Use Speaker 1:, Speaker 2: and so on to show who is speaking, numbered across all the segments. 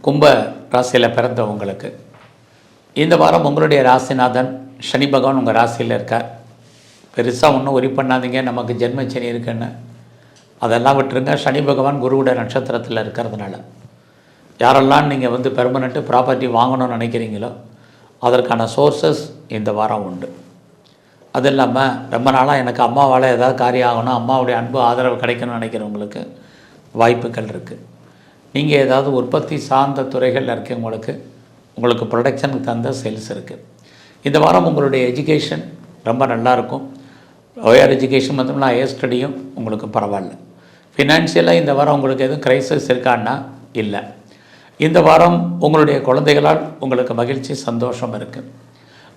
Speaker 1: கும்ப ராசியில் பிறந்தவங்களுக்கு இந்த வாரம் உங்களுடைய ராசிநாதன் சனி பகவான் உங்கள் ராசியில் இருக்கார். பெருசாக ஒன்றும் ஒரி பண்ணாதீங்க, நமக்கு ஜென்ம சனி இருக்குன்னு அதெல்லாம் விட்டுருங்க. சனி பகவான் குருவுடைய நட்சத்திரத்தில் இருக்கிறதுனால யாரெல்லாம் நீங்கள் பெர்மனெண்ட்டு ப்ராப்பர்ட்டி வாங்கணும்னு நினைக்கிறீங்களோ அதற்கான சோர்ஸஸ் இந்த வாரம் உண்டு. அது இல்லாமல் ரொம்ப நாளாக எனக்கு அம்மாவால் ஏதாவது காரியம் ஆகணும், அம்மாவுடைய அன்பு ஆதரவு கிடைக்கணும்னு நினைக்கிறவங்களுக்கு வாய்ப்புகள் இருக்குது. நீங்கள் ஏதாவது உற்பத்தி சார்ந்த துறைகளில் இருக்கவங்களுக்கு உங்களுக்கு ப்ரொடக்ஷனுக்கு தகுந்த சேல்ஸ் இருக்குது. இந்த வாரம் உங்களுடைய எஜுகேஷன் ரொம்ப நல்லாயிருக்கும். ஹையர் எஜுகேஷன் மட்டும் ஹையர் ஸ்டடியும் உங்களுக்கு பரவாயில்ல. ஃபினான்ஷியலாக இந்த வாரம் உங்களுக்கு எதுவும் க்ரைசிஸ் இருக்கான்னா இல்லை. இந்த வாரம் உங்களுடைய குழந்தைகளால் உங்களுக்கு மகிழ்ச்சி சந்தோஷம் இருக்குது.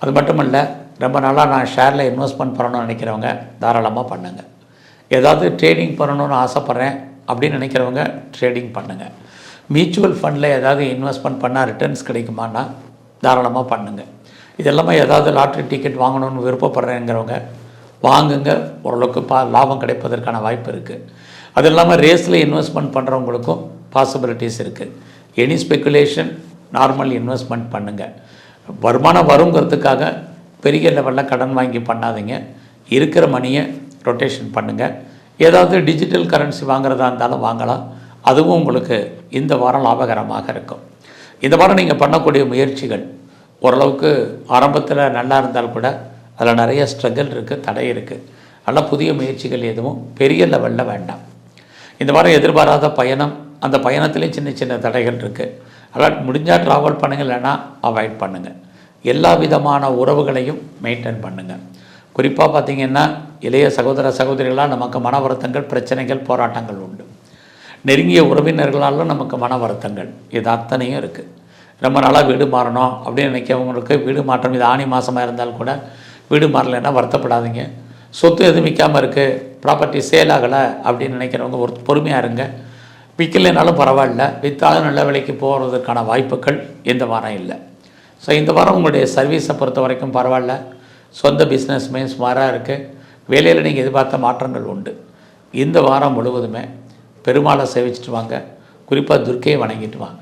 Speaker 1: அது மட்டும் இல்லை, ரொம்ப நாளாக நான் ஷேரில் இன்வெஸ்ட்மெண்ட் பண்ணணும்னு நினைக்கிறவங்க தாராளமாக பண்ணுங்கள். ஏதாவது ட்ரேடிங் பண்ணணுன்னு ஆசைப்பட்றேன் அப்படின்னு நினைக்கிறவங்க ட்ரேடிங் பண்ணுங்கள். மியூச்சுவல் ஃபண்டில் ஏதாவது இன்வெஸ்ட்மெண்ட் பண்ணால் ரிட்டர்ன்ஸ் கிடைக்குமான்னா தாராளமாக பண்ணுங்கள். இதெல்லாமே ஏதாவது லாட்ரி டிக்கெட் வாங்கணும்னு விருப்பப்படுறேங்கிறவங்க வாங்குங்க, ஓரளவுக்கு லாபம் கிடைப்பதற்கான வாய்ப்பு இருக்குது. அது இல்லாமல் ரேஸில் இன்வெஸ்ட்மெண்ட் பண்ணுறவங்களுக்கும் பாசிபிலிட்டிஸ் இருக்குது. எனி ஸ்பெக்குலேஷன் நார்மல் இன்வெஸ்ட்மெண்ட் பண்ணுங்கள். வருமானம் வருங்கிறதுக்காக பெரிய லெவலில் கடன் வாங்கி பண்ணாதீங்க. இருக்கிற மணியை ரொட்டேஷன் பண்ணுங்கள். ஏதாவது டிஜிட்டல் கரன்சி வாங்குறதா இருந்தாலும் வாங்கலாம். அதுவும் உங்களுக்கு இந்த வாரம் லாபகரமாக இருக்கும். இந்த வாரம் நீங்கள் பண்ணக்கூடிய முயற்சிகள் ஓரளவுக்கு ஆரம்பத்தில் நல்லா இருந்தால் கூட அதில் நிறைய ஸ்ட்ரகிள் இருக்குது, தடை இருக்குது. அதனால் புதிய முயற்சிகள் எதுவும் பெரிய லெவலில் வேண்டாம். இந்த வாரம் எதிர்பாராத பயணம், அந்த பயணத்துலேயும் சின்ன சின்ன தடைகள் இருக்குது. அதனால் முடிஞ்சால் ட்ராவல் பண்ணுங்கள், இல்லைன்னா அவாய்ட் பண்ணுங்கள். எல்லா விதமான உறவுகளையும் மெயின்டைன் பண்ணுங்கள். குறிப்பாக பார்த்திங்கன்னா இளைய சகோதர சகோதரிகளால் நமக்கு மன வருத்தங்கள், பிரச்சனைகள், போராட்டங்கள் உண்டு. நெருங்கிய உறவினர்களாலும் நமக்கு மன வருத்தங்கள், இது அத்தனையும் இருக்குது. ரொம்ப நாளாக வீடு மாறணும் அப்படின்னு நினைக்கிறவங்களுக்கு வீடு மாற்றம், இது ஆணி மாதமாக இருந்தால் கூட வீடு மாறலைன்னா வருத்தப்படாதீங்க. சொத்து எதுவும் விற்காமல் இருக்குது, ப்ராப்பர்ட்டி சேல் ஆகலை அப்படின்னு நினைக்கிறவங்க ஒரு பொறுமையாக இருங்க. விற்கலைனாலும் பரவாயில்ல, விற்றாலும் நல்ல விலைக்கு போகிறதுக்கான வாய்ப்புகள் இந்த வாரம் இல்லை. ஸோ இந்த வாரம் உங்களுடைய சர்வீஸை பொறுத்த வரைக்கும் பரவாயில்ல. சொந்த பிஸ்னஸ்மே சுமாராக இருக்குது. வேலையில் நீங்கள் எதிர்பார்த்த மாற்றங்கள் உண்டு. இந்த வாரம் முழுவதுமே பெருமாளை சேவிச்சிட்டு வாங்க. குறிப்பாக துர்க்கையை வணங்கிட்டு வாங்க.